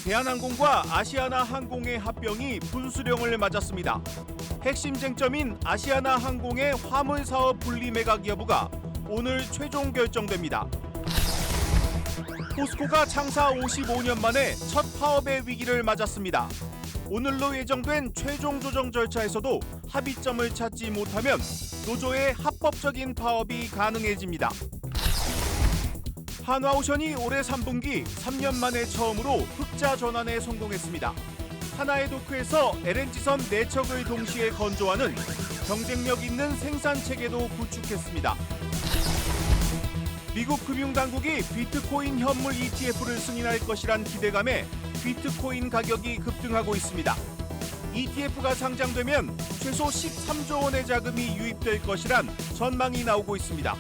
대한항공과 아시아나항공의 합병이 분수령을 맞았습니다. 핵심 쟁점인 아시아나항공의 화물사업 분리 매각 여부가 오늘 최종 결정됩니다. 포스코가 창사 55년 만에 첫 파업의 위기를 맞았습니다. 오늘로 예정된 최종 조정 절차에서도 합의점을 찾지 못하면 노조의 합법적인 파업이 가능해집니다. 한화오션이 올해 3분기 3년 만에 처음으로 흑자 전환에 성공했습니다. 하나의 도크에서 LNG선 4척을 동시에 건조하는 경쟁력 있는 생산 체계도 구축했습니다. 미국 금융당국이 비트코인 현물 ETF를 승인할 것이란 기대감에 비트코인 가격이 급등하고 있습니다. ETF가 상장되면 최소 13조 원의 자금이 유입될 것이란 전망이 나오고 있습니다.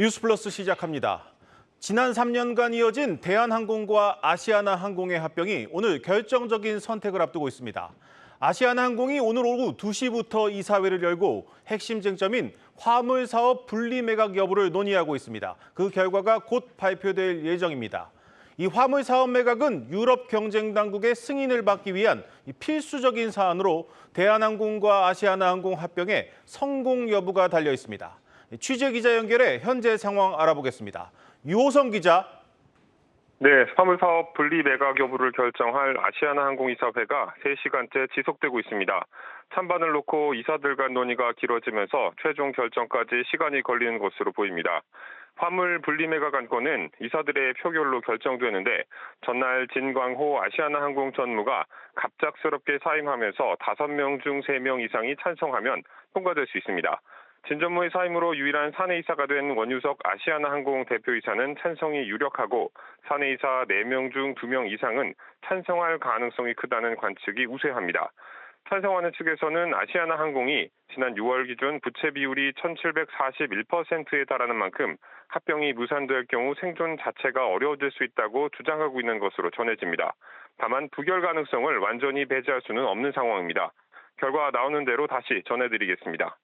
뉴스플러스 시작합니다. 지난 3년간 이어진 대한항공과 아시아나항공의 합병이 오늘 결정적인 선택을 앞두고 있습니다. 아시아나항공이 오늘 오후 2시부터 이사회를 열고 핵심 쟁점인 화물사업 분리 매각 여부를 논의하고 있습니다. 그 결과가 곧 발표될 예정입니다. 이 화물사업 매각은 유럽 경쟁당국의 승인을 받기 위한 필수적인 사안으로 대한항공과 아시아나항공 합병의 성공 여부가 달려 있습니다. 취재기자 연결해 현재 상황 알아보겠습니다. 유호성 기자. 네, 화물사업 분리 매각 여부를 결정할 아시아나항공 이사회가 3시간째 지속되고 있습니다. 찬반을 놓고 이사들 간 논의가 길어지면서 최종 결정까지 시간이 걸리는 것으로 보입니다. 화물 분리 매각 안건은 이사들의 표결로 결정되는데 전날 진광호 아시아나항공 전무가 갑작스럽게 사임하면서 5명 중 3명 이상이 찬성하면 통과될 수 있습니다. 진 전무의 사임으로 유일한 사내이사가 된 원유석 아시아나항공 대표이사는 찬성이 유력하고 사내이사 4명 중 2명 이상은 찬성할 가능성이 크다는 관측이 우세합니다. 찬성하는 측에서는 아시아나항공이 지난 6월 기준 부채 비율이 1741%에 달하는 만큼 합병이 무산될 경우 생존 자체가 어려워질 수 있다고 주장하고 있는 것으로 전해집니다. 다만 부결 가능성을 완전히 배제할 수는 없는 상황입니다. 결과 나오는 대로 다시 전해드리겠습니다.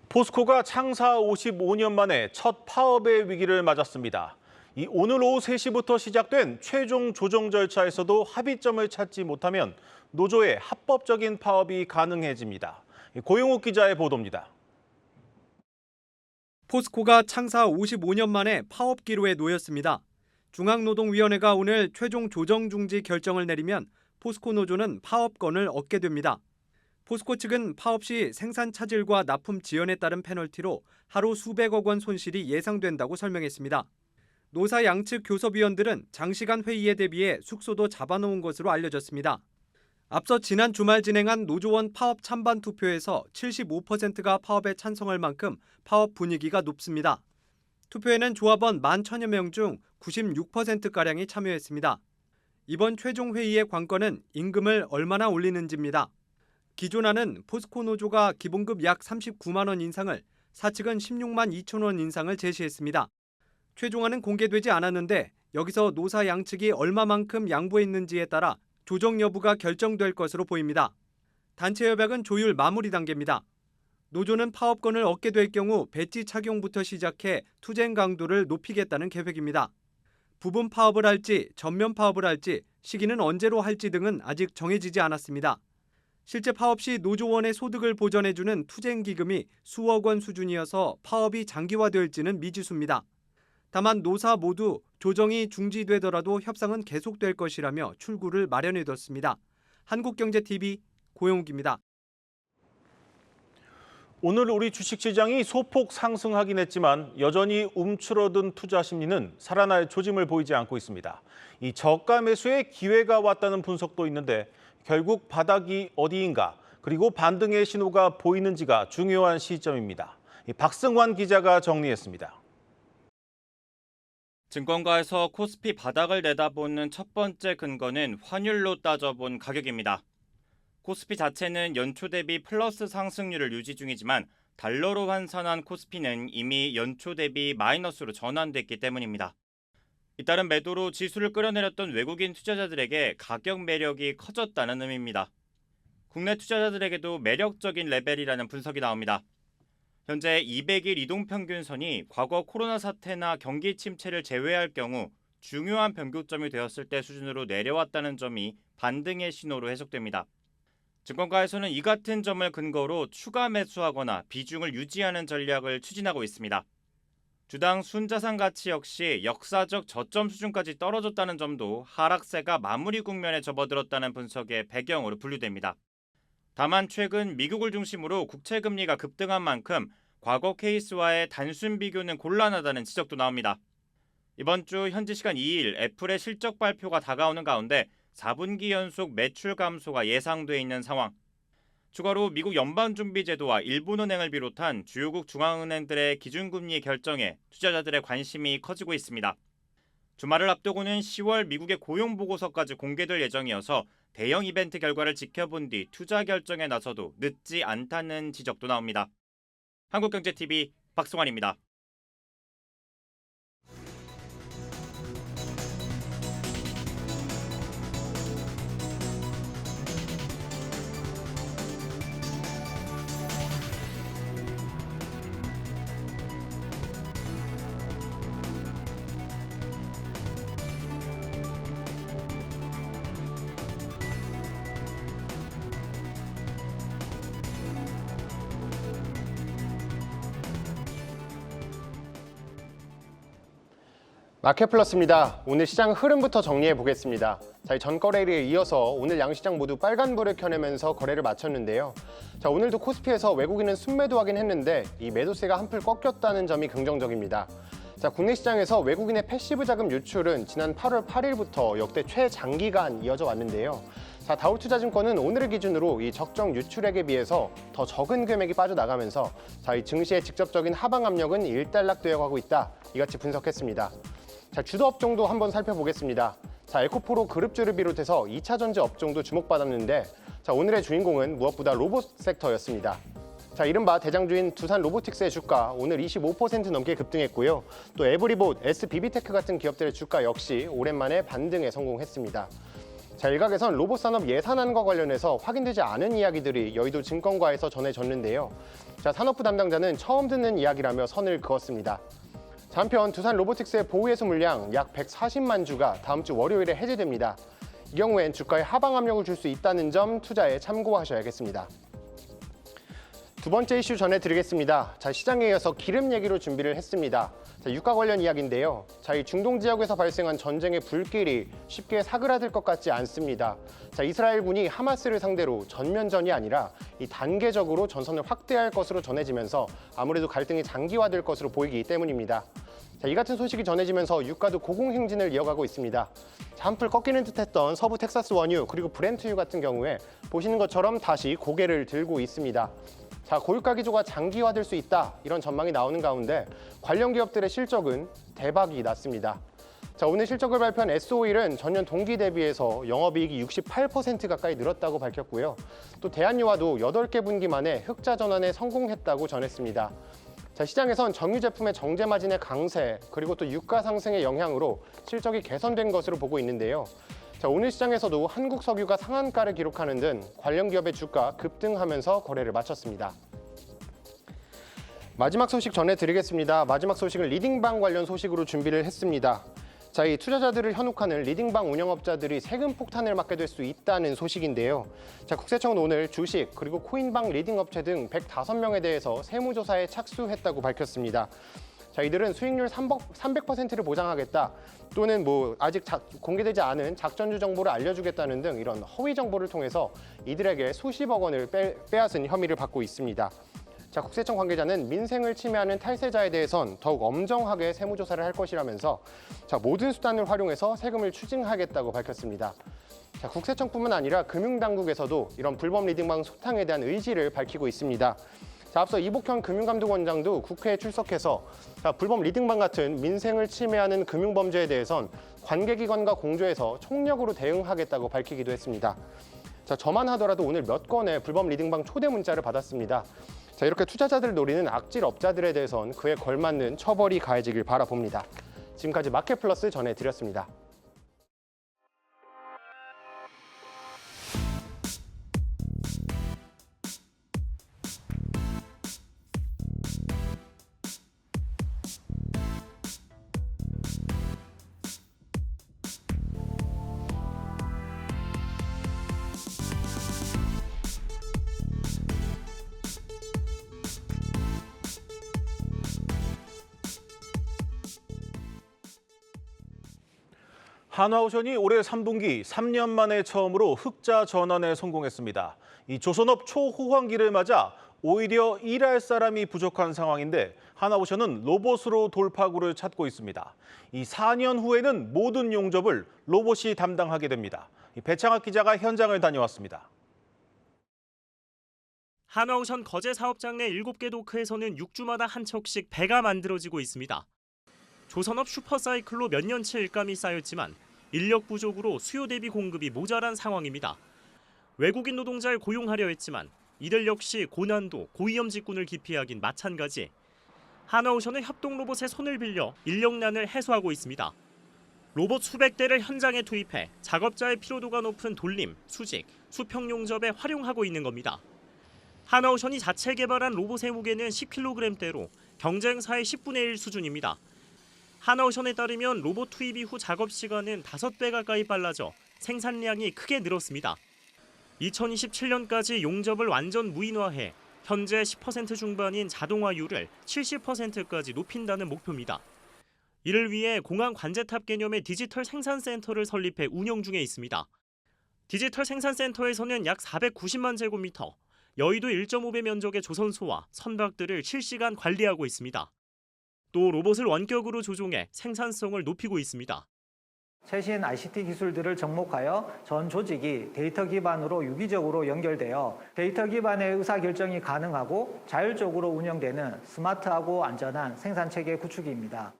포스코가 창사 55년 만에 첫 파업의 위기를 맞았습니다. 오늘 오후 3시부터 시작된 최종 조정 절차에서도 합의점을 찾지 못하면 노조의 합법적인 파업이 가능해집니다. 고용욱 기자의 보도입니다. 포스코가 창사 55년 만에 파업 기로에 놓였습니다. 중앙노동위원회가 오늘 최종 조정 중지 결정을 내리면 포스코 노조는 파업권을 얻게 됩니다. 포스코 측은 파업 시 생산 차질과 납품 지연에 따른 페널티로 하루 수백억 원 손실이 예상된다고 설명했습니다. 노사 양측 교섭위원들은 장시간 회의에 대비해 숙소도 잡아놓은 것으로 알려졌습니다. 앞서 지난 주말 진행한 노조원 파업 찬반 투표에서 75%가 파업에 찬성할 만큼 파업 분위기가 높습니다. 투표에는 조합원 11,000여 명 중 96%가량이 참여했습니다. 이번 최종 회의의 관건은 임금을 얼마나 올리는지입니다. 기존안은 포스코 노조가 기본급 약 39만 원 인상을, 사측은 16만 2천 원 인상을 제시했습니다. 최종안은 공개되지 않았는데 여기서 노사 양측이 얼마만큼 양보했는지에 따라 조정 여부가 결정될 것으로 보입니다. 단체 협약은 조율 마무리 단계입니다. 노조는 파업권을 얻게 될 경우 배지 착용부터 시작해 투쟁 강도를 높이겠다는 계획입니다. 부분 파업을 할지 전면 파업을 할지 시기는 언제로 할지 등은 아직 정해지지 않았습니다. 실제 파업 시 노조원의 소득을 보전해주는 투쟁기금이 수억 원 수준이어서 파업이 장기화될지는 미지수입니다. 다만 노사 모두 조정이 중지되더라도 협상은 계속될 것이라며 출구를 마련해뒀습니다. 한국경제TV 고영욱입니다. 오늘 우리 주식시장이 소폭 상승하긴 했지만 여전히 움츠러든 투자 심리는 살아날 조짐을 보이지 않고 있습니다. 이 저가 매수에 기회가 왔다는 분석도 있는데 결국 바닥이 어디인가, 그리고 반등의 신호가 보이는지가 중요한 시점입니다. 박승환 기자가 정리했습니다. 증권가에서 코스피 바닥을 내다보는 첫 번째 근거는 환율로 따져본 가격입니다. 코스피 자체는 연초 대비 플러스 상승률을 유지 중이지만 달러로 환산한 코스피는 이미 연초 대비 마이너스로 전환됐기 때문입니다. 잇따른 매도로 지수를 끌어내렸던 외국인 투자자들에게 가격 매력이 커졌다는 의미입니다. 국내 투자자들에게도 매력적인 레벨이라는 분석이 나옵니다. 현재 200일 이동평균선이 과거 코로나 사태나 경기 침체를 제외할 경우 중요한 변곡점이 되었을 때 수준으로 내려왔다는 점이 반등의 신호로 해석됩니다. 증권가에서는 이 같은 점을 근거로 추가 매수하거나 비중을 유지하는 전략을 추진하고 있습니다. 주당 순자산 가치 역시 역사적 저점 수준까지 떨어졌다는 점도 하락세가 마무리 국면에 접어들었다는 분석의 배경으로 분류됩니다. 다만 최근 미국을 중심으로 국채금리가 급등한 만큼 과거 케이스와의 단순 비교는 곤란하다는 지적도 나옵니다. 이번 주 현지 시간 2일 애플의 실적 발표가 다가오는 가운데 4분기 연속 매출 감소가 예상돼 있는 상황. 추가로 미국 연방준비제도와 일본은행을 비롯한 주요국 중앙은행들의 기준금리 결정에 투자자들의 관심이 커지고 있습니다. 주말을 앞두고는 10월 미국의 고용보고서까지 공개될 예정이어서 대형 이벤트 결과를 지켜본 뒤 투자 결정에 나서도 늦지 않다는 지적도 나옵니다. 한국경제TV 박승환입니다. 마켓플러스입니다. 오늘 시장 흐름부터 정리해 보겠습니다. 자, 전 거래일에 이어서 오늘 양시장 모두 빨간불을 켜내면서 거래를 마쳤는데요. 자, 오늘도 코스피에서 외국인은 순매도하긴 했는데 이 매도세가 한풀 꺾였다는 점이 긍정적입니다. 자, 국내 시장에서 외국인의 패시브 자금 유출은 지난 8월 8일부터 역대 최장기간 이어져 왔는데요. 자, 다우투자증권은 오늘을 기준으로 이 적정 유출액에 비해서 더 적은 금액이 빠져나가면서 자, 이 증시의 직접적인 하방 압력은 일단락되어 가고 있다. 이같이 분석했습니다. 자, 주도 업종도 한번 살펴보겠습니다. 자, 에코프로 그룹주를 비롯해서 2차 전지 업종도 주목받았는데 자, 오늘의 주인공은 무엇보다 로봇 섹터였습니다. 자, 이른바 대장주인 두산 로보틱스의 주가 오늘 25% 넘게 급등했고요. 또 에브리봇, SBB테크 같은 기업들의 주가 역시 오랜만에 반등에 성공했습니다. 자, 일각에선 로봇 산업 예산안과 관련해서 확인되지 않은 이야기들이 여의도 증권가에서 전해졌는데요. 자, 산업부 담당자는 처음 듣는 이야기라며 선을 그었습니다. 한편 두산 로보틱스의 보유해소 물량 약 140만 주가 다음 주 월요일에 해제됩니다. 이 경우엔 주가에 하방 압력을 줄 수 있다는 점 투자에 참고하셔야겠습니다. 두 번째 이슈 전해드리겠습니다. 자, 시장에 이어서 기름 얘기로 준비를 했습니다. 자, 유가 관련 이야기인데요. 자, 이 중동 지역에서 발생한 전쟁의 불길이 쉽게 사그라들 것 같지 않습니다. 자, 이스라엘군이 하마스를 상대로 전면전이 아니라 이 단계적으로 전선을 확대할 것으로 전해지면서 아무래도 갈등이 장기화될 것으로 보이기 때문입니다. 자, 이 같은 소식이 전해지면서 유가도 고공행진을 이어가고 있습니다. 자, 한풀 꺾이는 듯했던 서부 텍사스 원유 그리고 브렌트유 같은 경우에 보시는 것처럼 다시 고개를 들고 있습니다. 자, 고유가 기조가 장기화될 수 있다 이런 전망이 나오는 가운데 관련 기업들의 실적은 대박이 났습니다. 자, 오늘 실적을 발표한 S-오일은 전년 동기 대비해서 영업이익이 68% 가까이 늘었다고 밝혔고요. 또 대한유화도 8개 분기 만에 흑자 전환에 성공했다고 전했습니다. 자, 시장에선 정유 제품의 정제 마진의 강세 그리고 또 유가 상승의 영향으로 실적이 개선된 것으로 보고 있는데요. 자, 오늘 시장에서도 한국 석유가 상한가를 기록하는 등 관련 기업의 주가 급등하면서 거래를 마쳤습니다. 마지막 소식 전해드리겠습니다. 마지막 소식은 리딩방 관련 소식으로 준비를 했습니다. 자, 이 투자자들을 현혹하는 리딩방 운영업자들이 세금 폭탄을 맞게 될 수 있다는 소식인데요. 자, 국세청은 오늘 주식 그리고 코인방 리딩업체 등 105명에 대해서 세무조사에 착수했다고 밝혔습니다. 자, 이들은 수익률 300%를 보장하겠다 또는 아직 공개되지 않은 작전주 정보를 알려주겠다는 등 이런 허위 정보를 통해서 이들에게 수십억 원을 빼앗은 혐의를 받고 있습니다. 자, 국세청 관계자는 민생을 침해하는 탈세자에 대해선 더욱 엄정하게 세무조사를 할 것이라면서 자, 모든 수단을 활용해서 세금을 추징하겠다고 밝혔습니다. 자, 국세청뿐만 아니라 금융당국에서도 이런 불법 리딩방 소탕에 대한 의지를 밝히고 있습니다. 자, 앞서 이복현 금융감독원장도 국회에 출석해서 자, 불법 리딩방 같은 민생을 침해하는 금융범죄에 대해선 관계기관과 공조해서 총력으로 대응하겠다고 밝히기도 했습니다. 자, 저만 하더라도 오늘 몇 건의 불법 리딩방 초대 문자를 받았습니다. 자, 이렇게 투자자들을 노리는 악질 업자들에 대해선 그에 걸맞는 처벌이 가해지길 바라봅니다. 지금까지 마켓플러스 전해드렸습니다. 한화오션이 올해 3분기 3년 만에 처음으로 흑자 전환에 성공했습니다. 이 조선업 초호황기를 맞아 오히려 일할 사람이 부족한 상황인데 한화오션은 로봇으로 돌파구를 찾고 있습니다. 이 4년 후에는 모든 용접을 로봇이 담당하게 됩니다. 배창학 기자가 현장을 다녀왔습니다. 한화오션 거제 사업장 내 7개 도크에서는 6주마다 한 척씩 배가 만들어지고 있습니다. 조선업 슈퍼사이클로 몇 년치 일감이 쌓였지만 인력 부족으로 수요 대비 공급이 모자란 상황입니다. 외국인 노동자를 고용하려 했지만 이들 역시 고난도, 고위험 직군을 기피하긴 마찬가지. 한화오션은 협동 로봇의 손을 빌려 인력난을 해소하고 있습니다. 로봇 수백 대를 현장에 투입해 작업자의 피로도가 높은 돌림, 수직, 수평 용접에 활용하고 있는 겁니다. 한화오션이 자체 개발한 로봇의 무게는 10kg대로 경쟁사의 10분의 1 수준입니다. 한화오션에 따르면 로봇 투입 이후 작업 시간은 5배 가까이 빨라져 생산량이 크게 늘었습니다. 2027년까지 용접을 완전 무인화해 현재 10% 중반인 자동화율을 70%까지 높인다는 목표입니다. 이를 위해 공항 관제탑 개념의 디지털 생산센터를 설립해 운영 중에 있습니다. 디지털 생산센터에서는 약 490만 제곱미터, 여의도 1.5배 면적의 조선소와 선박들을 실시간 관리하고 있습니다. 또 로봇을 원격으로 조종해 생산성을 높이고 있습니다. 최신 ICT 기술들을 접목하여 전 조직이 데이터 기반으로 유기적으로 연결되어 데이터 기반의 의사결정이 가능하고 자율적으로 운영되는 스마트하고 안전한 생산체계 구축입니다.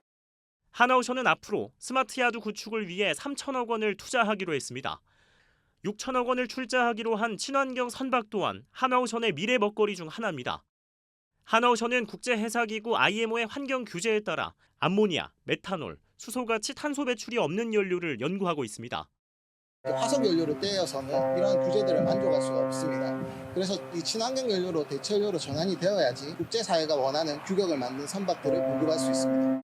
한화오션은 앞으로 스마트야드 구축을 위해 3천억 원을 투자하기로 했습니다. 6천억 원을 출자하기로 한 친환경 선박 또한 한화오션의 미래 먹거리 중 하나입니다. 한화오션은 국제해사기구 IMO의 환경 규제에 따라 암모니아, 메탄올, 수소같이 탄소 배출이 없는 연료를 연구하고 있습니다. 화석 연료를 떼어서는 이러한 규제들을 만족할 수가 없습니다. 그래서 이 친환경 연료로 대체 연료로 전환이 되어야지 국제사회가 원하는 규격을 맞는 선박들을 보급할 수 있습니다.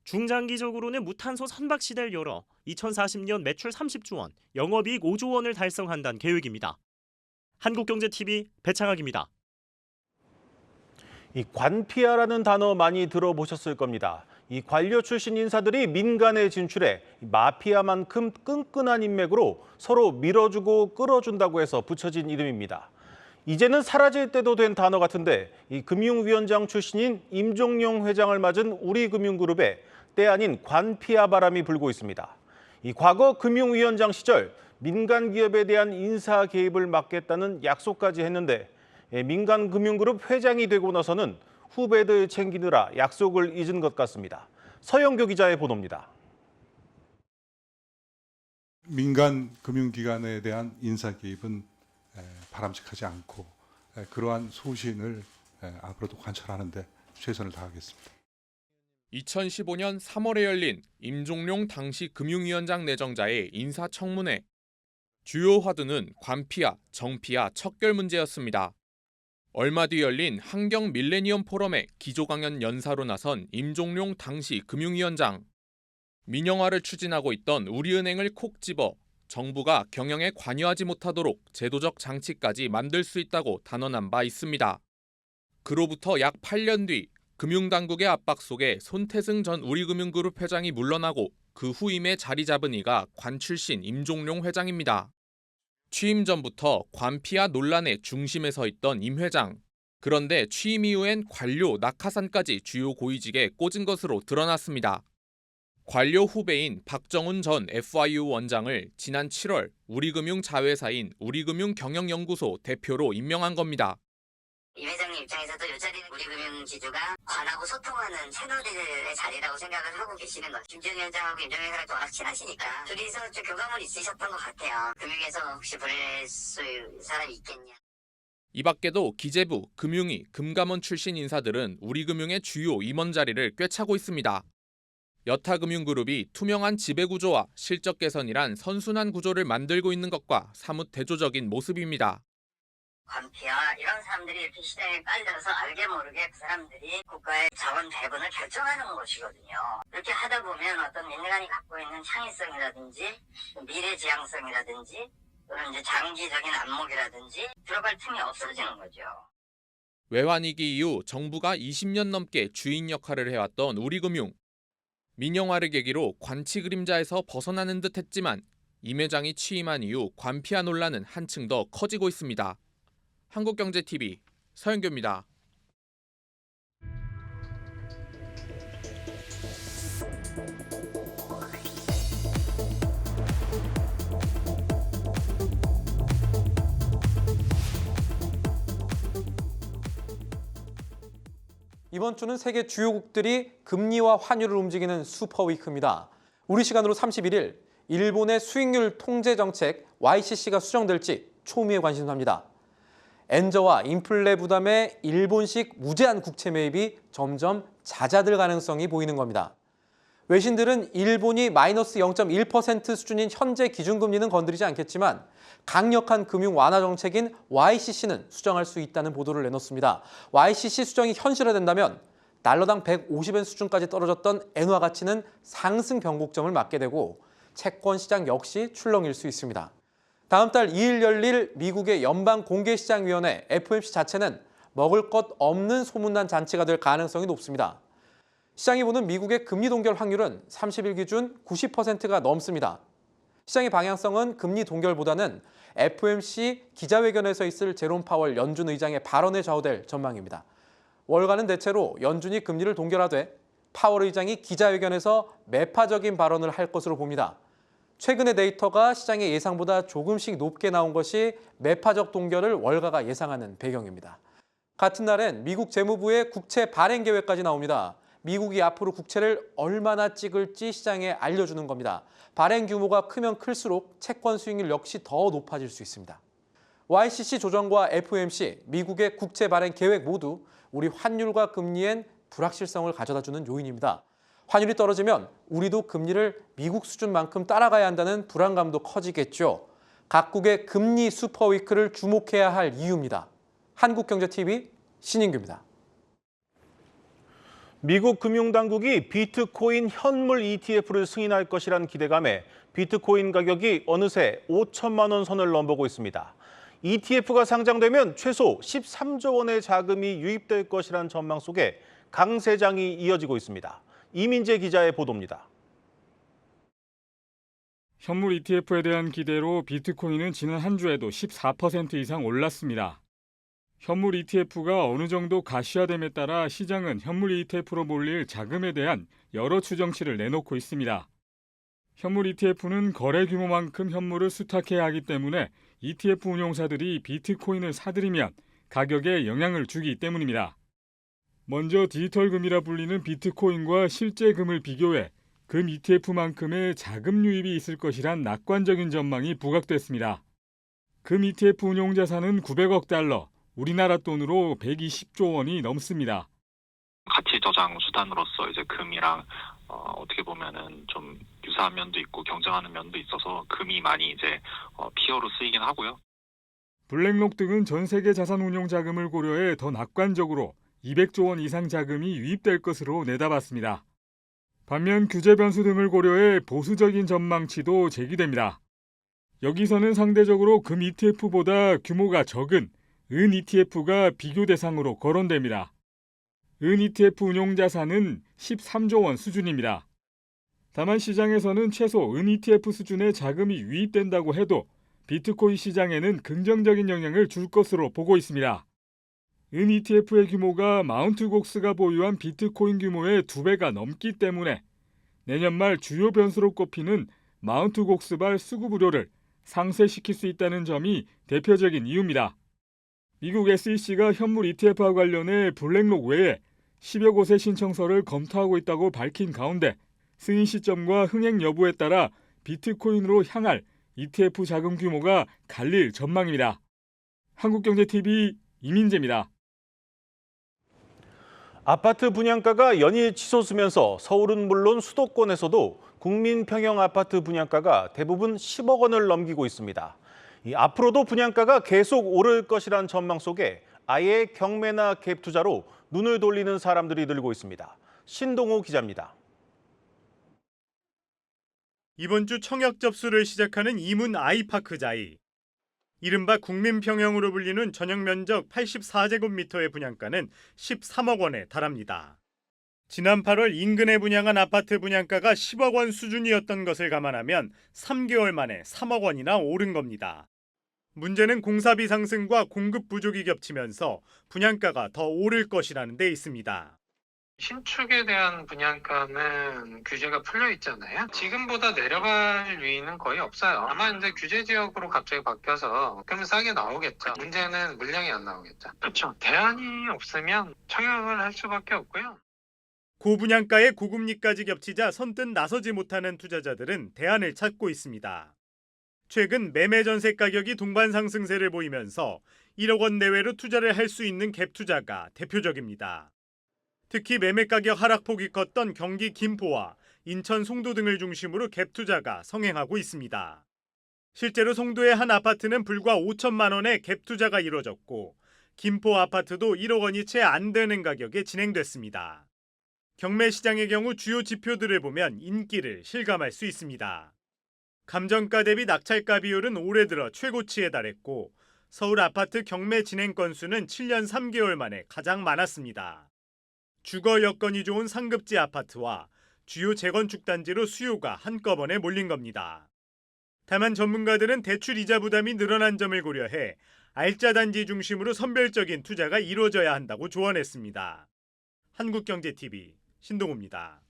중장기적으로는 무탄소 선박 시대를 열어 2040년 매출 30조 원, 영업이익 5조 원을 달성한다는 계획입니다. 한국경제TV 배창학입니다. 이 관피아라는 단어 많이 들어보셨을 겁니다. 이 관료 출신 인사들이 민간에 진출해 마피아만큼 끈끈한 인맥으로 서로 밀어주고 끌어준다고 해서 붙여진 이름입니다. 이제는 사라질 때도 된 단어 같은데 이 금융위원장 출신인 임종용 회장을 맞은 우리금융그룹에 때 아닌 관피아 바람이 불고 있습니다. 이 과거 금융위원장 시절 민간 기업에 대한 인사 개입을 막겠다는 약속까지 했는데 민간금융그룹 회장이 되고 나서는 후배들 챙기느라 약속을 잊은 것 같습니다. 서영교 기자의 보도입니다. 민간 금융기관에 대한 인사 개입은 바람직하지 않고 그러한 소신을 앞으로도 관철하는 데 최선을 다하겠습니다. 2015년 3월에 열린 임종용 당시 금융위원장 내정자의 인사청문회. 주요 화두는 관피아, 정피아 척결 문제였습니다. 얼마 뒤 열린 환경 밀레니엄 포럼에 기조강연 연사로 나선 임종용 당시 금융위원장. 민영화를 추진하고 있던 우리은행을 콕 집어 정부가 경영에 관여하지 못하도록 제도적 장치까지 만들 수 있다고 단언한 바 있습니다. 그로부터 약 8년 뒤 금융당국의 압박 속에 손태승 전 우리금융그룹 회장이 물러나고 그 후임에 자리 잡은 이가 관 출신 임종용 회장입니다. 취임 전부터 관피아 논란의 중심에 서 있던 임 회장. 그런데 취임 이후엔 관료 낙하산까지 주요 고위직에 꽂은 것으로 드러났습니다. 관료 후배인 박정훈 전 FIU 원장을 지난 7월 우리금융 자회사인 우리금융경영연구소 대표로 임명한 겁니다. 이 회장님 입장에서도 이 자리는 우리금융 지주가 관하고 소통하는 채널들의 자리라고 생각을 하고 계시는 거죠. 김지현 위원장하고 임종 회장이 또 워낙 친하시니까 둘이서 좀 교감은 있으셨던 것 같아요. 금융에서 혹시 보낼 수 사람이 있겠냐. 이 밖에도 기재부, 금융위, 금감원 출신 인사들은 우리금융의 주요 임원 자리를 꿰차고 있습니다. 여타금융그룹이 투명한 지배구조와 실적 개선이란 선순환 구조를 만들고 있는 것과 사뭇 대조적인 모습입니다. 관피와 이런 사람들이 이렇게 시장에 깔려서 알게 모르게 그 사람들이 국가의 자원 배분을 결정하는 것이거든요. 이렇게 하다 보면 어떤 인간이 갖고 있는 창의성이라든지 미래 지향성이라든지 또는 이제 장기적인 안목이라든지 들어갈 틈이 없어지는 거죠. 외환위기 이후 정부가 20년 넘게 주인 역할을 해왔던 우리금융. 민영화를 계기로 관치 그림자에서 벗어나는 듯 했지만 임 회장이 취임한 이후 관피아 논란은 한층 더 커지고 있습니다. 한국경제TV 서영교입니다. 이번 주는 세계 주요국들이 금리와 환율을 움직이는 슈퍼위크입니다. 우리 시간으로 31일, 일본의 수익률 통제 정책 YCC가 수정될지 초미의 관심사입니다. 엔저와 인플레 부담에 일본식 무제한 국채 매입이 점점 잦아들 가능성이 보이는 겁니다. 외신들은 일본이 마이너스 0.1% 수준인 현재 기준금리는 건드리지 않겠지만 강력한 금융 완화 정책인 YCC는 수정할 수 있다는 보도를 내놓습니다. YCC 수정이 현실화된다면 달러당 150엔 수준까지 떨어졌던 엔화 가치는 상승 변곡점을 맞게 되고 채권 시장 역시 출렁일 수 있습니다. 다음 달 2일 열릴 미국의 연방공개시장위원회 FOMC 자체는 먹을 것 없는 소문난 잔치가 될 가능성이 높습니다. 시장이 보는 미국의 금리 동결 확률은 30일 기준 90%가 넘습니다. 시장의 방향성은 금리 동결보다는 FOMC 기자회견에서 있을 제롬 파월 연준 의장의 발언에 좌우될 전망입니다. 월가는 대체로 연준이 금리를 동결하되 파월 의장이 기자회견에서 매파적인 발언을 할 것으로 봅니다. 최근의 데이터가 시장의 예상보다 조금씩 높게 나온 것이 매파적 동결을 월가가 예상하는 배경입니다. 같은 날엔 미국 재무부의 국채 발행 계획까지 나옵니다. 미국이 앞으로 국채를 얼마나 찍을지 시장에 알려주는 겁니다. 발행 규모가 크면 클수록 채권 수익률 역시 더 높아질 수 있습니다. YCC 조정과 FOMC, 미국의 국채 발행 계획 모두 우리 환율과 금리엔 불확실성을 가져다주는 요인입니다. 환율이 떨어지면 우리도 금리를 미국 수준만큼 따라가야 한다는 불안감도 커지겠죠. 각국의 금리 슈퍼위크를 주목해야 할 이유입니다. 한국경제TV 신인규입니다. 미국 금융당국이 비트코인 현물 ETF를 승인할 것이란 기대감에 비트코인 가격이 어느새 5천만 원 선을 넘보고 있습니다. ETF가 상장되면 최소 13조 원의 자금이 유입될 것이란 전망 속에 강세장이 이어지고 있습니다. 이민재 기자의 보도입니다. 현물 ETF에 대한 기대로 비트코인은 지난 한 주에도 14% 이상 올랐습니다. 현물 ETF가 어느 정도 가시화됨에 따라 시장은 현물 ETF로 몰릴 자금에 대한 여러 추정치를 내놓고 있습니다. 현물 ETF는 거래 규모만큼 현물을 수탁해야 하기 때문에 ETF 운용사들이 비트코인을 사들이면 가격에 영향을 주기 때문입니다. 먼저 디지털 금이라 불리는 비트코인과 실제 금을 비교해 금 ETF만큼의 자금 유입이 있을 것이란 낙관적인 전망이 부각됐습니다. 금 ETF 운용 자산은 900억 달러, 우리나라 돈으로 120조 원이 넘습니다. 가치 저장 수단으로서 이제 금이랑 어떻게 보면은 좀 유사한 면도 있고 경쟁하는 면도 있어서 금이 많이 이제 피어로 쓰이긴 하고요. 블랙록 등은 전 세계 자산 운용 자금을 고려해 더 낙관적으로 200조 원 이상 자금이 유입될 것으로 내다봤습니다. 반면 규제 변수 등을 고려해 보수적인 전망치도 제기됩니다. 여기서는 상대적으로 금 ETF보다 규모가 적은 은 ETF가 비교 대상으로 거론됩니다. 은 ETF 운용 자산은 13조 원 수준입니다. 다만 시장에서는 최소 은 ETF 수준의 자금이 유입된다고 해도 비트코인 시장에는 긍정적인 영향을 줄 것으로 보고 있습니다. 은 ETF의 규모가 마운트곡스가 보유한 비트코인 규모의 2배가 넘기 때문에 내년 말 주요 변수로 꼽히는 마운트곡스발 수급 우려를 상쇄시킬 수 있다는 점이 대표적인 이유입니다. 미국 SEC가 현물 ETF와 관련해 블랙록 외에 10여 곳의 신청서를 검토하고 있다고 밝힌 가운데 승인 시점과 흥행 여부에 따라 비트코인으로 향할 ETF 자금 규모가 갈릴 전망입니다. 한국경제TV 이민재입니다. 아파트 분양가가 연일 치솟으면서 서울은 물론 수도권에서도 국민평형 아파트 분양가가 대부분 10억 원을 넘기고 있습니다. 앞으로도 분양가가 계속 오를 것이란 전망 속에 아예 경매나 갭 투자로 눈을 돌리는 사람들이 늘고 있습니다. 신동호 기자입니다. 이번 주 청약 접수를 시작하는 이문 아이파크자이. 이른바 국민평형으로 불리는 전용 면적 84제곱미터의 분양가는 13억 원에 달합니다. 지난 8월 인근에 분양한 아파트 분양가가 10억 원 수준이었던 것을 감안하면 3개월 만에 3억 원이나 오른 겁니다. 문제는 공사비 상승과 공급 부족이 겹치면서 분양가가 더 오를 것이라는 데 있습니다. 신축에 대한 분양가는 규제가 풀려 있잖아요. 지금보다 내려갈 위는 거의 없어요. 다만 이제 규제 지역으로 갑자기 바뀌어서 그럼 싸게 나오겠죠. 문제는 물량이 안 나오겠죠. 그렇죠. 대안이 없으면 청약을 할 수밖에 없고요. 고분양가에 고금리까지 겹치자 선뜻 나서지 못하는 투자자들은 대안을 찾고 있습니다. 최근 매매 전세 가격이 동반 상승세를 보이면서 1억 원 내외로 투자를 할 수 있는 갭 투자가 대표적입니다. 특히 매매 가격 하락폭이 컸던 경기 김포와 인천 송도 등을 중심으로 갭 투자가 성행하고 있습니다. 실제로 송도의 한 아파트는 불과 5천만 원의 갭 투자가 이뤄졌고 김포 아파트도 1억 원이 채 안 되는 가격에 진행됐습니다. 경매 시장의 경우 주요 지표들을 보면 인기를 실감할 수 있습니다. 감정가 대비 낙찰가 비율은 올해 들어 최고치에 달했고 서울 아파트 경매 진행 건수는 7년 3개월 만에 가장 많았습니다. 주거 여건이 좋은 상급지 아파트와 주요 재건축 단지로 수요가 한꺼번에 몰린 겁니다. 다만 전문가들은 대출 이자 부담이 늘어난 점을 고려해 알짜 단지 중심으로 선별적인 투자가 이루어져야 한다고 조언했습니다. 한국경제TV 신동호입니다.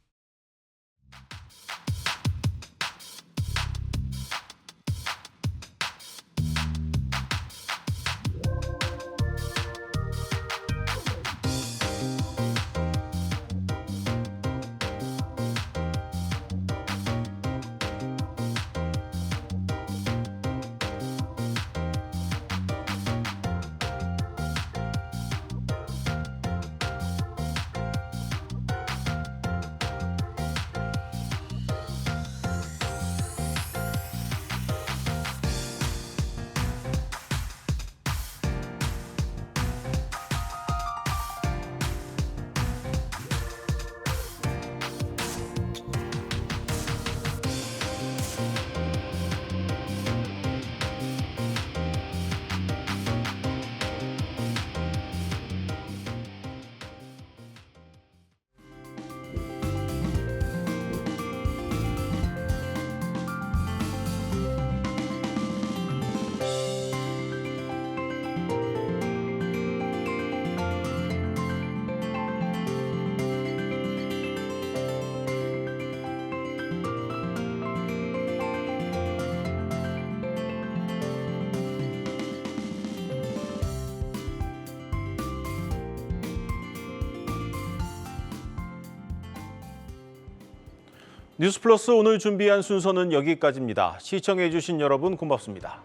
뉴스플러스 오늘 준비한 순서는 여기까지입니다. 시청해주신 여러분 고맙습니다.